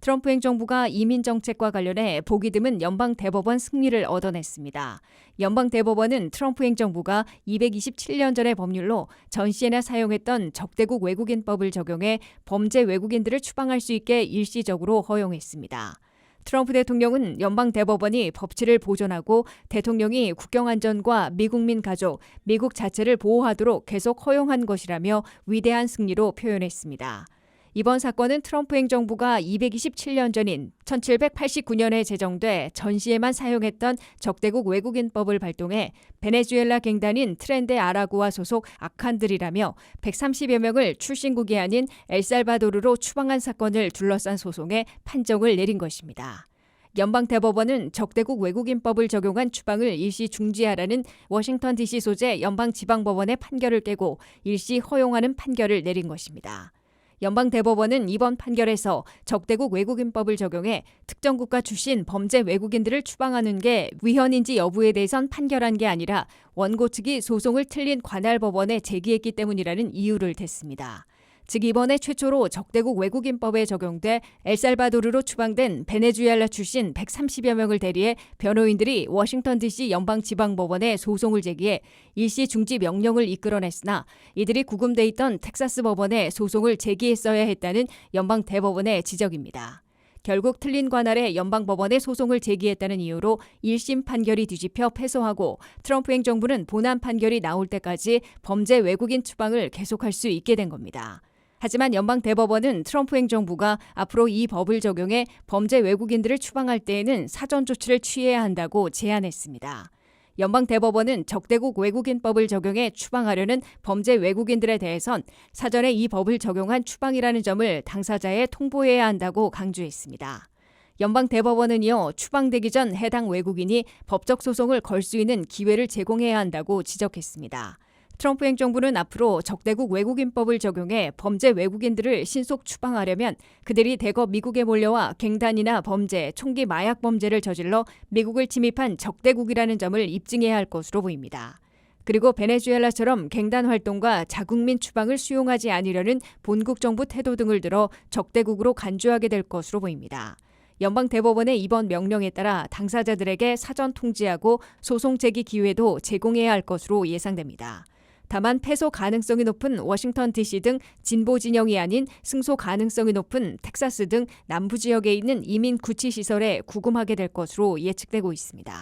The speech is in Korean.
트럼프 행정부가 이민 정책과 관련해 보기 드문 연방 대법원 승리를 얻어냈습니다. 연방 대법원은 트럼프 행정부가 227년 전의 법률로 전 시에나 사용했던 적대국 외국인법을 적용해 범죄 외국인들을 추방할 수 있게 일시적으로 허용했습니다. 트럼프 대통령은 연방 대법원이 법치를 보존하고 대통령이 국경 안전과 미국민 가족, 미국 자체를 보호하도록 계속 허용한 것이라며 위대한 승리로 표현했습니다. 이번 사건은 트럼프 행정부가 227년 전인 1789년에 제정돼 전 시에만 사용했던 적대국 외국인법을 발동해 베네수엘라 갱단인 트렌데 아라구아 소속 아칸들이라며 130여 명을 출신국이 아닌 엘살바도르로 추방한 사건을 둘러싼 소송에 판정을 내린 것입니다. 연방 대법원은 적대국 외국인법을 적용한 추방을 일시 중지하라는 워싱턴 DC 소재 연방지방법원의 판결을 깨고 일시 허용하는 판결을 내린 것입니다. 연방 대법원은 이번 판결에서 적대국 외국인법을 적용해 특정 국가 출신 범죄 외국인들을 추방하는 게 위헌인지 여부에 대해선 판결한 게 아니라 원고 측이 소송을 틀린 관할 법원에 제기했기 때문이라는 이유를 댔습니다. 즉 이번에 최초로 적대국 외국인법에 적용돼 엘살바도르로 추방된 베네수엘라 출신 130여 명을 대리해 변호인들이 워싱턴 DC 연방지방법원에 소송을 제기해 일시 중지 명령을 이끌어냈으나 이들이 구금돼 있던 텍사스 법원에 소송을 제기했어야 했다는 연방대법원의 지적입니다. 결국 틀린 관할에 연방법원에 소송을 제기했다는 이유로 1심 판결이 뒤집혀 패소하고 트럼프 행정부는 본안 판결이 나올 때까지 범죄 외국인 추방을 계속할 수 있게 된 겁니다. 하지만 연방대법원은 트럼프 행정부가 앞으로 이 법을 적용해 범죄 외국인들을 추방할 때에는 사전 조치를 취해야 한다고 제안했습니다. 연방대법원은 적대국 외국인법을 적용해 추방하려는 범죄 외국인들에 대해선 사전에 이 법을 적용한 추방이라는 점을 당사자에 통보해야 한다고 강조했습니다. 연방대법원은 이어 추방되기 전 해당 외국인이 법적 소송을 걸 수 있는 기회를 제공해야 한다고 지적했습니다. 트럼프 행정부는 앞으로 적대국 외국인법을 적용해 범죄 외국인들을 신속 추방하려면 그들이 대거 미국에 몰려와 갱단이나 범죄, 총기 마약 범죄를 저질러 미국을 침입한 적대국이라는 점을 입증해야 할 것으로 보입니다. 그리고 베네수엘라처럼 갱단 활동과 자국민 추방을 수용하지 않으려는 본국 정부 태도 등을 들어 적대국으로 간주하게 될 것으로 보입니다. 연방대법원의 이번 명령에 따라 당사자들에게 사전 통지하고 소송 제기 기회도 제공해야 할 것으로 예상됩니다. 다만 패소 가능성이 높은 워싱턴 DC 등 진보 진영이 아닌 승소 가능성이 높은 텍사스 등 남부 지역에 있는 이민 구치 시설에 구금하게 될 것으로 예측되고 있습니다.